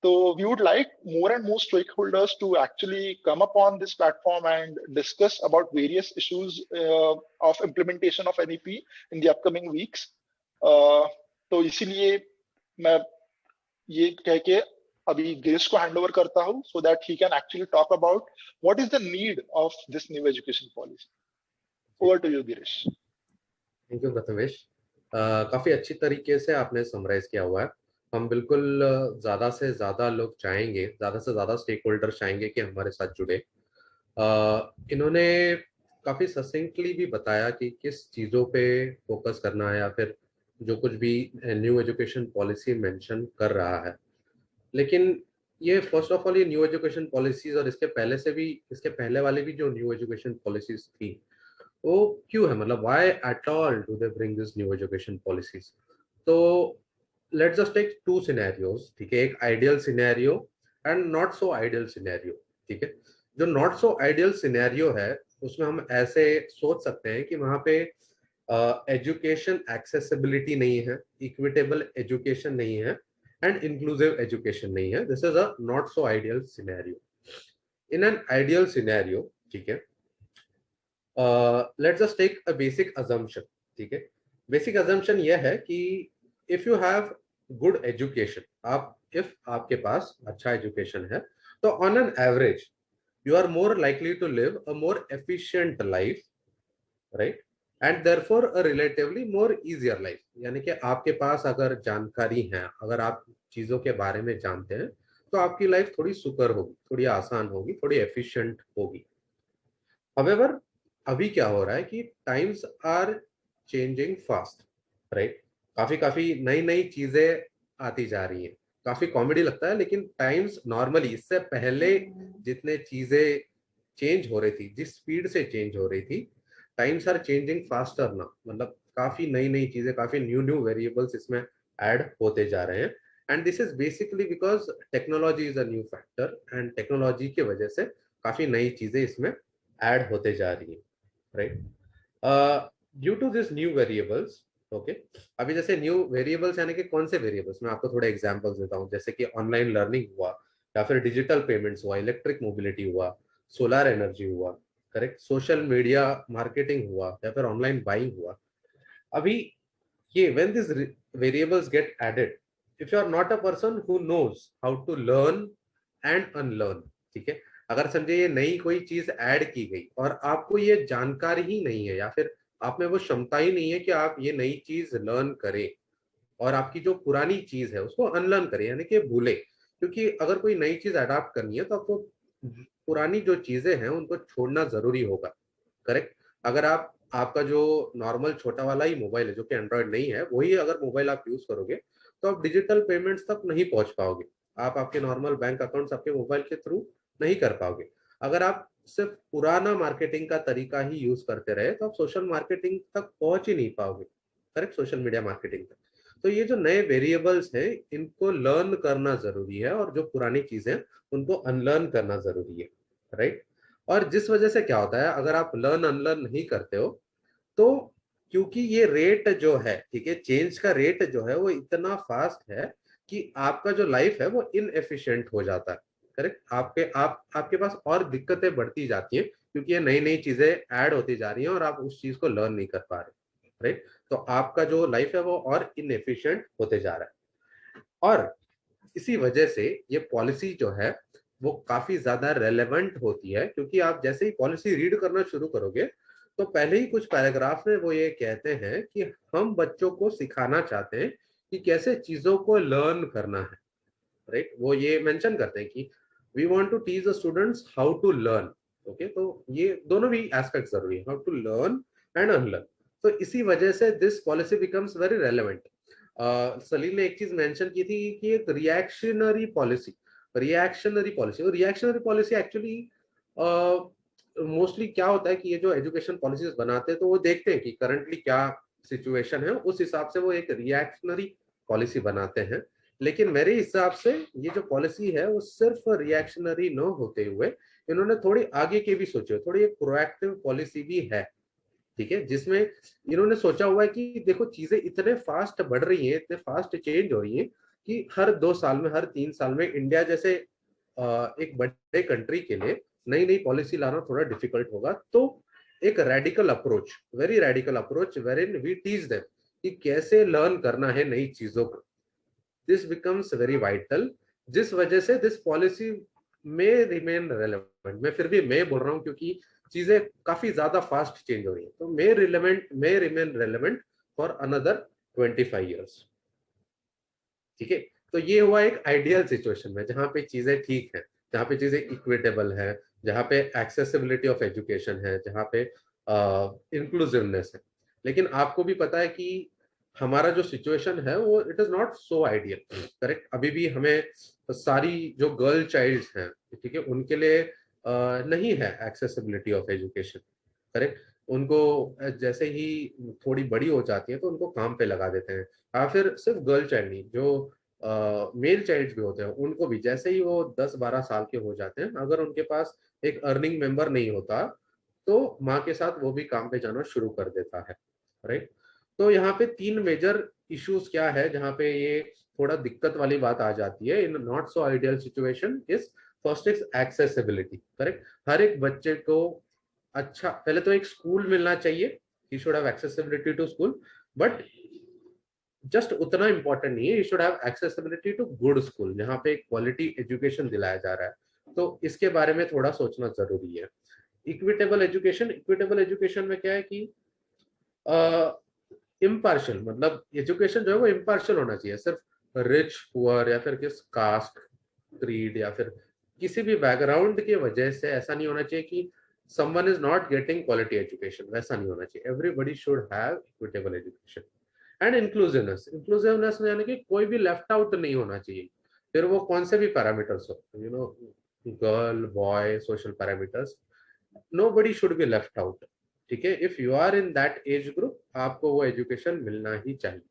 So we would like more and more stakeholders to actually come upon this platform and discuss about various issues of implementation of NEP in the upcoming weeks. तो इसीलिए मैं ये कह के अभी गिरीश को हैंड ओवर करता हूँ so that he can actually talk about what is the need of this new education policy. Over to you, Girish. Thank you, Prathamesh. काफी अच्छी तरीके से आपने समराइज किया हुआ है। हम बिल्कुल ज्यादा से ज्यादा लोग चाहेंगे, ज्यादा से ज्यादा स्टेक होल्डर चाहेंगे कि हमारे साथ जुड़े। इन्होंने काफी ससिंक्टली भी बताया कि किस चीजों पे फोकस करना है, या फिर जो कुछ भी न्यू एजुकेशन पॉलिसी मेंशन कर रहा है। लेकिन ये फर्स्ट ऑफ ऑल ये न्यू एजुकेशन पॉलिसीज और इसके पहले वाले भी जो न्यू एजुकेशन पॉलिसीज थी वो क्यों है, मतलब why at all do they bring this new education policies. तो let's just take two scenarios, ठीक है, एक ideal scenario and not so ideal scenario. ठीक है, जो नॉट सो आइडियल सिनेरियो है उसमें हम ऐसे सोच सकते हैं कि वहां पे एजुकेशन एक्सेसिबिलिटी नहीं है, इक्विटेबल एजुकेशन नहीं है, and inclusive education नहीं है। This is a not so ideal scenario. In an ideal scenario, ठीक है, let's just take a basic assumption. ठीक है, basic assumption यह है कि if you have good education, if आपके पास अच्छा education है तो on an average you are more likely to live a more efficient life, right? And therefore a relatively more easier life. यानी कि आपके पास अगर जानकारी है, अगर आप चीजों के बारे में जानते हैं तो आपकी लाइफ थोड़ी सुकर होगी, थोड़ी आसान होगी, थोड़ी एफिशिएंट होगी। However, अभी क्या हो रहा है कि times are changing fast, right? काफी नई नई चीजें आती जा रही हैं। काफी कॉमेडी लगता है, लेकिन टाइम्स नॉर्मली इससे पहले जितने चीजें चेंज हो रही थी, जिस स्पीड से चेंज हो रही थी, टाइम्स आर चेंजिंग फास्टर ना, मतलब काफी नई चीजें, काफी न्यू वेरिएबल्स इसमें ऐड होते जा रहे हैं। And this is basically because technology is a new factor, and technology की वजह से काफी नई चीजें इसमें ऐड होते जा रही है, right? Due to this new variables, okay, अभी जैसे न्यू वेरिएबल्स यानी कि कौन से वेरिएबल्स, मैं आपको थोड़े एग्जांपल्स देता हूँ। जैसे कि ऑनलाइन लर्निंग हुआ, या फिर डिजिटल पेमेंट्स हुआ, इलेक्ट्रिक मोबिलिटी हुआ, सोलर एनर्जी हुआ, करेक्ट, सोशल मीडिया मार्केटिंग हुआ, या फिर ऑनलाइन बाइंग हुआ। अभी ये when this variables get added, if you are not a person who knows how to learn and unlearn, ठीक है, अगर समझे ये नई कोई चीज ऐड की गई और आपको ये जानकारी ही नहीं है, या फिर आप में वो क्षमता ही नहीं है कि आप ये नई चीज लर्न करें और आपकी जो पुरानी चीज है उसको अनलर्न करें, यानी कि भूले। क्योंकि अगर कोई नई चीज अडॉप्ट करनी है तो आपको पुरानी जो चीजें हैं उनको छोड़ना जरूरी होगा। करेक्ट। अगर आप आपका जो नॉर्मल छोटा वाला ही मोबाइल है जो कि एंड्रॉयड नहीं है, वही अगर मोबाइल आप यूज करोगे तो आप डिजिटल पेमेंट्स तक नहीं पहुंच पाओगे। आप आपके नॉर्मल बैंक अकाउंट्स आपके मोबाइल के थ्रू नहीं कर पाओगे। अगर आप सिर्फ पुराना मार्केटिंग का तरीका ही यूज करते रहे तो आप सोशल मार्केटिंग तक पहुंच ही नहीं पाओगे। करेक्ट, सोशल मीडिया मार्केटिंग तक। तो ये जो नए वेरिएबल्स हैं इनको लर्न करना जरूरी है और जो पुरानी चीजें उनको अनलर्न करना जरूरी है। राइट। और जिस वजह से क्या होता है, अगर आप लर्न अनलर्न नहीं करते हो तो क्योंकि ये रेट जो है, ठीक है, चेंज का रेट जो है वो इतना फास्ट है कि आपका जो लाइफ है वो इनएफिशिएंट हो जाता है। करेक्ट। आपके पास और दिक्कतें बढ़ती जाती हैं क्योंकि ये नई नई चीजें ऐड होती जा रही हैं और आप उस चीज को लर्न नहीं कर पा रहे। राइट। तो आपका जो लाइफ है वो और इनएफिशिएंट होते जा रहा है। और इसी वजह से ये पॉलिसी जो है वो काफी ज्यादा रेलेवेंट होती है, क्योंकि आप जैसे ही पॉलिसी रीड करना शुरू करोगे तो पहले ही कुछ पैराग्राफ में वो ये कहते हैं कि हम बच्चों को सिखाना चाहते हैं कि कैसे चीजों को लर्न करना है। राइट। वो ये मेंशन करते हैं कि we want to teach the students how to learn. Okay, तो ये दोनों भी एस्पेक्ट जरूरी है, how to learn and unlearn. तो इसी वजह से this policy becomes very relevant. Salil ने एक चीज मेंशन की थी कि एक रिएक्शनरी पॉलिसी एक्चुअली मोस्टली क्या होता है कि ये जो एजुकेशन पॉलिसीज बनाते हैं तो वो देखते हैं कि करंटली क्या सिचुएशन है, उस हिसाब से वो एक रिएक्शनरी पॉलिसी बनाते हैं। लेकिन मेरे हिसाब से ये जो पॉलिसी है वो सिर्फ रिएक्शनरी न होते हुए इन्होंने थोड़ी आगे के भी सोचे, थोड़ी एक प्रोएक्टिव पॉलिसी भी है। ठीक है, जिसमें इन्होंने सोचा हुआ है कि देखो चीजें इतने फास्ट बढ़ रही हैं, इतने फास्ट चेंज हो रही हैं कि हर 2 साल में, हर 3 साल में इंडिया जैसे एक बड़े कंट्री के लिए नई नई पॉलिसी लाना थोड़ा डिफिकल्ट होगा। तो एक radical approach, very radical approach where in we teach them कि कैसे लर्न करना है नई चीजों को, दिस बिकम्स वेरी वाइटल। जिस वजह से दिस पॉलिसी में रिमेन रेलेवेंट। मैं फिर भी मैं बोल रहा हूं क्योंकि चीजें काफी ज्यादा फास्ट चेंज हो रही है, तो मे remain relevant for another 25 years. ठीक है, तो ये हुआ एक आइडियल सिचुएशन में जहां पे चीजें ठीक है, जहां पे चीजें इक्विटेबल है, जहां पे एक्सेसिबिलिटी ऑफ एजुकेशन है, जहां पे इंक्लूसिवनेस है। लेकिन आपको भी पता है कि हमारा जो सिचुएशन है वो it is not so ideal. Correct. अभी भी हमें सारी जो गर्ल चाइल्ड्स हैं, ठीक है, उनके लिए नहीं है एक्सेसिबिलिटी ऑफ एजुकेशन। करेक्ट। उनको जैसे ही थोड़ी बड़ी हो जाती है तो उनको काम पे लगा देते हैं, या फिर सिर्फ गर्ल चाइल्ड नहीं, जो मेल चाइल्ड भी होते हैं उनको भी जैसे ही वो 10-12 साल के हो जाते हैं, अगर उनके पास एक अर्निंग मेंबर नहीं होता तो माँ के साथ वो भी काम पे जाना शुरू कर देता है। राइट। तो यहाँ पे 3 मेजर इश्यूज क्या है जहाँ पे ये थोड़ा दिक्कत वाली बात आ जाती है in not so ideal situation is, first is accessibility. Correct. हर एक बच्चे को अच्छा पहले तो एक स्कूल मिलना चाहिए, he should have accessibility to school, but just उतना इंपॉर्टेंट नहीं है, you should have accessibility to good school जहाँ पे क्वालिटी एजुकेशन दिलाया जा रहा है। तो इसके बारे में थोड़ा सोचना जरूरी है। इक्विटेबल एजुकेशन में क्या है कि इम्पार्शियल, मतलब एजुकेशन जो है वो इम्पार्शियल होना चाहिए। सिर्फ रिच पुअर या फिर किस कास्ट, क्रीड या फिर किसी भी बैकग्राउंड की वजह से ऐसा नहीं होना चाहिए कि someone is not getting quality education, वैसा नहीं होना चाहिए। everybody should have equitable education and inclusiveness में यानी कि कोई भी लेफ्ट आउट नहीं होना चाहिए। फिर वो कौन से भी पैरामीटर्स हो, you know, girl boy social parameters, nobody should be left out। ठीक है, if you are in that age group आपको वो एजुकेशन मिलना ही चाहिए।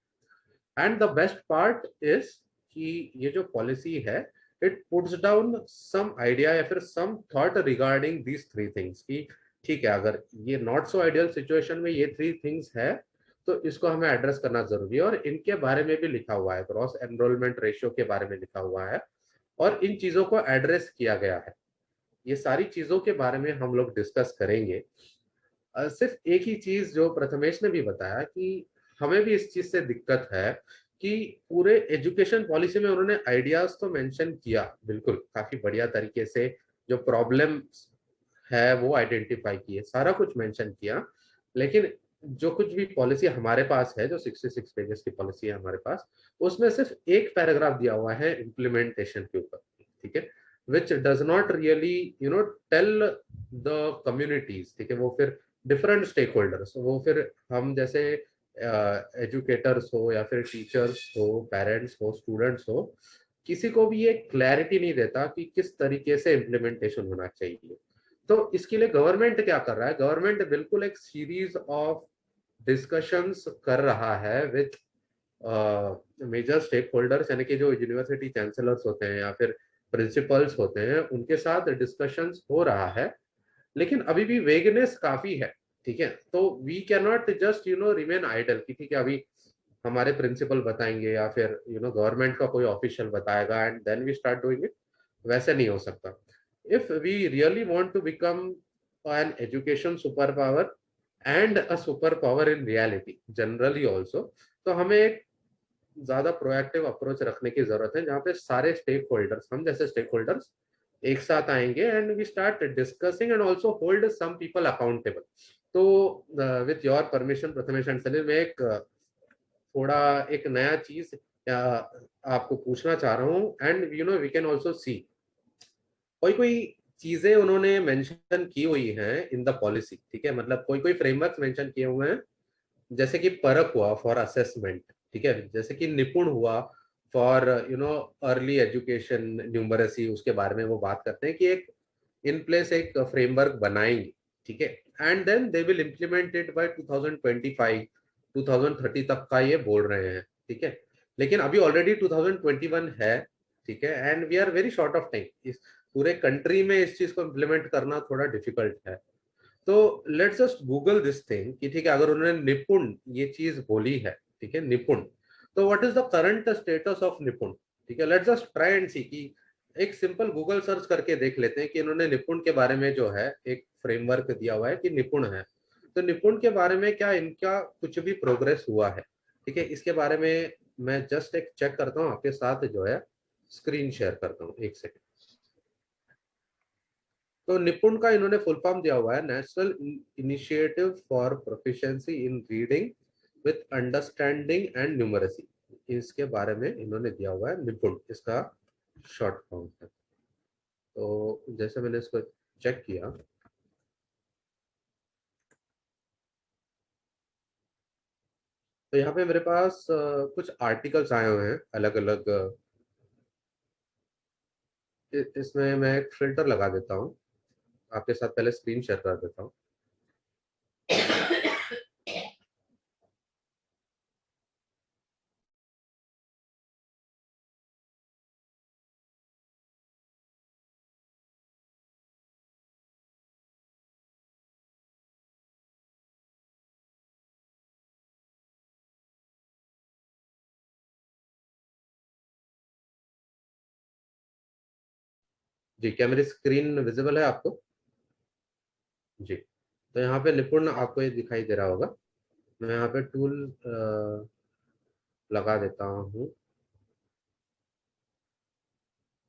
And the best part is कि ये जो पॉलिसी है it puts down some idea या फिर some thought regarding these 3 things कि ठीक है, अगर ये नॉट सो आइडियल सिचुएशन में ये 3 थिंग्स है तो इसको हमें एड्रेस करना जरूरी है। और इनके बारे में भी लिखा हुआ है, ग्रॉस एनरोलमेंट रेशियो के बारे में लिखा हुआ है और इन चीजों को एड्रेस किया गया है। ये सारी चीजों के बारे में हम लोग डिस्कस करेंगे। सिर्फ एक ही चीज जो प्रथमेश ने भी बताया कि हमें भी इस चीज से दिक्कत है कि पूरे एजुकेशन पॉलिसी में उन्होंने आइडियाज तो मेंशन किया, बिल्कुल काफी बढ़िया तरीके से जो प्रॉब्लम है वो आइडेंटिफाई किए, सारा कुछ मेंशन किया, लेकिन जो कुछ भी पॉलिसी हमारे पास है, जो 66 पेजेस की पॉलिसी है हमारे पास, उसमें सिर्फ एक पैराग्राफ दिया हुआ है इम्प्लीमेंटेशन के ऊपर, ठीक है, which does not really tell the communities, ठीक है, वो फिर डिफरेंट स्टेक होल्डर्स, वो फिर हम जैसे एजुकेटर्स हो या फिर टीचर्स हो, पेरेंट्स हो, स्टूडेंट्स हो, किसी को भी ये क्लैरिटी नहीं देता कि किस तरीके से इम्प्लीमेंटेशन होना चाहिए। तो इसके लिए गवर्नमेंट क्या कर रहा है, गवर्नमेंट बिल्कुल एक सीरीज ऑफ डिस्कशंस कर रहा है विद मेजर स्टेक होल्डर्स, यानी कि जो यूनिवर्सिटी चांसलर्स होते हैं या फिर प्रिंसिपल्स होते हैं, उनके साथ डिस्कशंस हो रहा है, लेकिन अभी भी वेगनेस काफी है, ठीक है। तो we can not just remain idle कि ठीक है अभी हमारे प्रिंसिपल बताएंगे या फिर गवर्नमेंट का कोई ऑफिशियल बताएगा and then we start doing it, वैसे नहीं हो सकता। If we really want to become an education super power and a super power in reality generally also, तो हमें एक ज्यादा प्रोएक्टिव अप्रोच रखने की जरूरत है, जहाँ पे सारे स्टेक होल्डर्स, हम जैसे स्टेक होल्डर्स एक साथ आएंगे and we start discussing and also hold some people accountable. तो with your permission Prathamesh and Salil, मैं एक थोड़ा एक नया चीज आपको पूछना चाह रहा हूँ, and we can also see कोई कोई चीजें उन्होंने मेंशन की हुई हैं इन द पॉलिसी, ठीक है, मतलब कोई कोई फ्रेमवर्क मेंशन किए हुए हैं, जैसे कि परक हुआ फॉर असेसमेंट, ठीक है, जैसे कि निपुण हुआ फॉर अर्ली एजुकेशन न्यूमरेसी, उसके बारे में वो बात करते हैं कि एक इन प्लेस एक फ्रेमवर्क बनाएंगे, ठीक है, and then they will implement it by 2025 2030 तक का ये बोल रहे हैं, ठीक है, लेकिन अभी ऑलरेडी 2021 है, ठीक है, and we are very short of time, इस पूरे कंट्री में इस चीज को इम्प्लीमेंट करना थोड़ा डिफिकल्ट है। तो let's just Google this thing कि ठीक है अगर उन्होंने निपुण ये चीज बोली है, ठीक है, निपुण, तो what is the current status of निपुण, ठीक है, लेट्स जस्ट ट्राई एंड सी कि एक सिंपल गूगल सर्च करके देख लेते हैं कि इन्होंने निपुण के बारे में जो है एक फ्रेमवर्क दिया हुआ है कि निपुण है, तो निपुण के बारे में क्या इनका कुछ भी प्रोग्रेस हुआ है, ठीक है, इसके बारे में मैं जस्ट एक चेक करता हूँ आपके साथ, जो है स्क्रीन शेयर करता हूँ, एक सेकेंड। तो निपुण का इन्होंने फुल फॉर्म दिया हुआ है national initiative for proficiency in reading with understanding and numeracy, इसके बारे में इन्होंने दिया हुआ है निपुण, इसका शॉर्ट फॉर्म है। तो जैसे मैंने इसको चेक किया, तो यहाँ पे मेरे पास कुछ आर्टिकल्स आए हुए हैं अलग अलग, इसमें मैं एक फिल्टर लगा देता हूँ, आपके साथ पहले स्क्रीन शेयर कर देता हूँ। जी, क्या मेरी स्क्रीन विजिबल है आपको? जी, तो यहाँ पे निपुण आपको ये दिखाई दे रहा होगा, मैं यहाँ पे टूल लगा देता हूँ,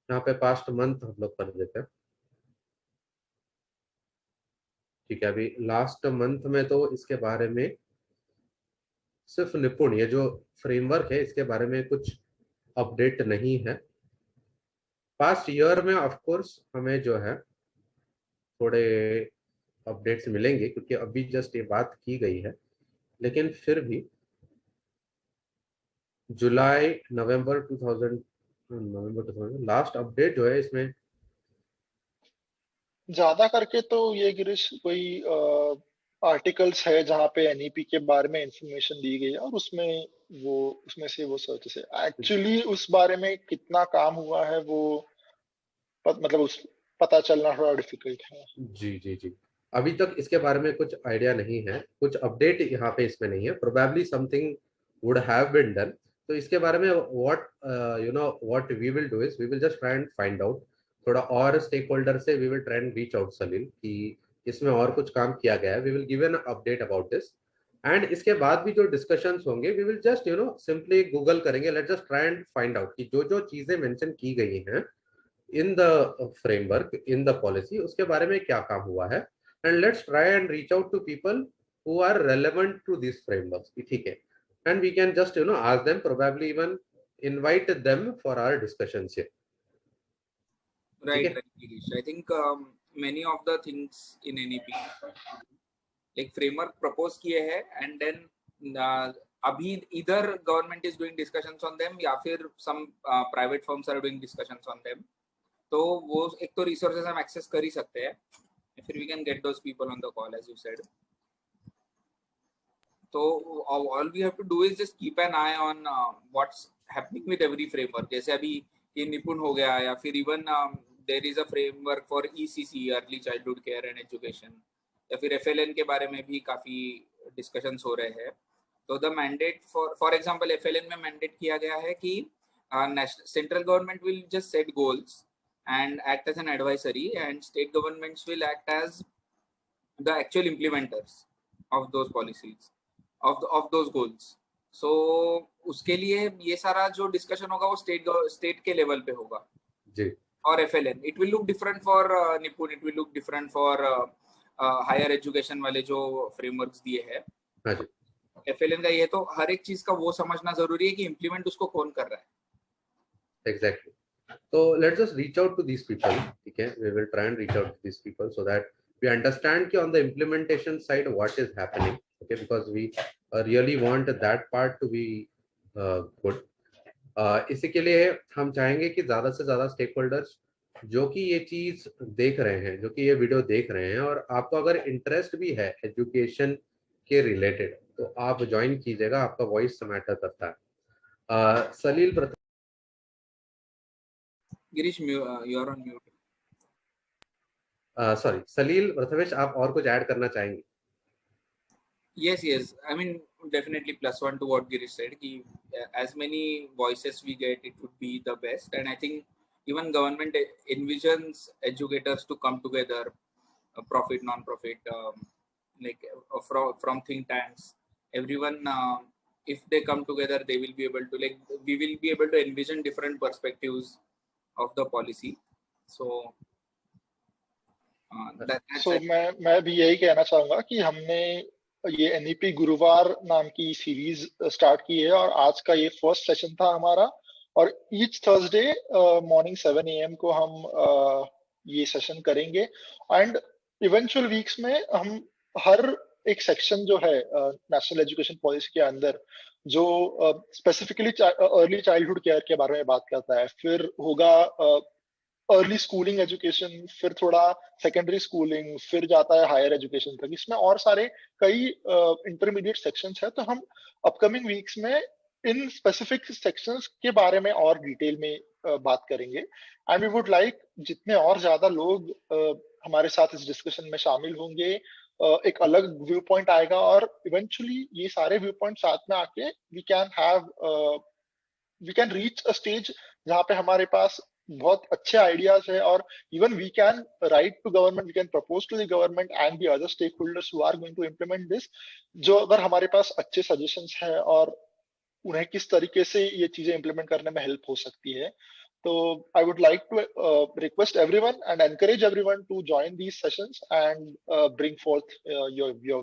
यहाँ पे पास्ट मंथ हम लोग कर देते हैं, ठीक है। अभी लास्ट मंथ में तो इसके बारे में सिर्फ निपुण ये जो फ्रेमवर्क है इसके बारे में कुछ अपडेट नहीं है। पास्ट ईयर में ऑफ कोर्स हमें जो है थोड़े अपडेट्स मिलेंगे क्योंकि अभी जस्ट ये बात की गई है, लेकिन फिर भी जुलाई नवंबर 2000 लास्ट अपडेट जो है इसमें ज्यादा करके तो ये गिरीश कोई आर्टिकल्स है जहाँ पे एनईपी के बारे में इंफॉर्मेशन दी गई है, और उसमें से वो सर्च से एक्चुअली उस बारे में कितना काम हुआ है वो मतलब उस पता चलना थोड़ा डिफिकल्ट है। जी जी जी, अभी तक इसके बारे में कुछ आइडिया नहीं है, कुछ अपडेट यहाँ पे इसमें नहीं है, probably something would have been done. तो इसके बारे में what we will do is we will just try and find out, थोड़ा और स्टेक होल्डर से we will try and reach out Salil कि इसमें और कुछ काम किया गया है, we will give an update about this, and इसके बाद भी जो डिस्कशंस होंगे we will just simply google करेंगे, let just try and find out कि जो जो चीजें मेंशन की गई हैं in the framework in the policy उसके बारे में क्या काम हुआ है, and let's try and reach out to people who are relevant to these frameworks. ठीक है, and we can just ask them, probably even invite them for our discussions here. Right, Girish. I think many of the things in NEP like framework propose किए हैं, and then अभी either government is doing discussions on them या फिर some private firms are doing discussions on them. तो वो एक तो resources हम access कर ही सकते हैं, फिर we can get those people on the call as you said. So all we have to do is just keep an eye on what's happening with every framework. जैसे अभी ये निपुण हो गया, या फिर even there is a framework for ECC, early childhood care and education, या फिर FLN के बारे में भी काफी discussions हो रहे हैं. तो the mandate for example FLN में mandate किया गया है कि central government will just set goals and act as an advisory, and state governments will act as the actual implementers of those policies, of those goals. So उसके लिए ये सारा जो discussion होगा वो state के level पे होगा जी. और FLN. It will look different for Nipun, it will look different for higher education वाले जो frameworks दिए हैं. FLN का ये तो हर एक चीज का वो समझना जरूरी है कि implement उसको कौन कर रहा है. Exactly. So let's just reach out to these people. Okay, we will try and reach out to these people so that we understand on the implementation side what is happening. Okay, because we really want that part to be good. इसी के लिए हम चाहेंगे कि ज्यादा से ज्यादा स्टेक होल्डर्स जो कि ये चीज देख रहे हैं, जो कि ये वीडियो देख रहे हैं, और आपको अगर इंटरेस्ट भी है एजुकेशन के रिलेटेड, तो आप ज्वाइन कीजिएगा. आपका वॉइस मैटर करता है. Salil Girish, you are on mute. Sorry, Salil Prathamesh, आप और कुछ ऐड करना चाहेंगे? Yes, I mean definitely +1 to what Girish said. Ki, as many voices we get, it would be the best. And I think even government envisions educators to come together, profit, non-profit, like from think tanks. Everyone, if they come together, they will be able to we will be able to envision different perspectives of the policy. So मैं भी यही कहना चाहूंगा कि हमने ये NEP गुरुवार नाम की सीरीज स्टार्ट की है, और आज का ये फर्स्ट सेशन था हमारा, और ईच थर्सडे मॉर्निंग 7 AM को हम ये सेशन करेंगे. एंड इवेंचुअल वीक्स में हम हर एक सेक्शन जो है नेशनल एजुकेशन पॉलिसी के अंदर जो स्पेसिफिकली अर्ली चाइल्डहुड केयर के बारे में बात करता है, फिर होगा अर्ली स्कूलिंग एजुकेशन, फिर थोड़ा सेकेंडरी स्कूलिंग, फिर जाता है हायर एजुकेशन तक. इसमें और सारे कई इंटरमीडिएट सेक्शंस है. तो हम अपकमिंग वीक्स में इन स्पेसिफिक सेक्शंस के बारे में और डिटेल में बात करेंगे. एंड वी वुड लाइक जितने और ज्यादा लोग हमारे साथ इस डिस्कशन में शामिल होंगे, एक अलग व्यू पॉइंट आएगा, और इवेंचुअली ये सारे व्यू पॉइंट साथ में आके we can reach a stage जहाँ पे हमारे पास बहुत अच्छे आइडियाज है, और even we can write to government, we can propose to the government and the other stake holders who are going to implement this, जो अगर हमारे पास अच्छे सजेशंस है और उन्हें किस तरीके से ये चीजें इम्प्लीमेंट करने में हेल्प हो सकती है. तो I would like to request everyone and encourage everyone to join these sessions and bring forth your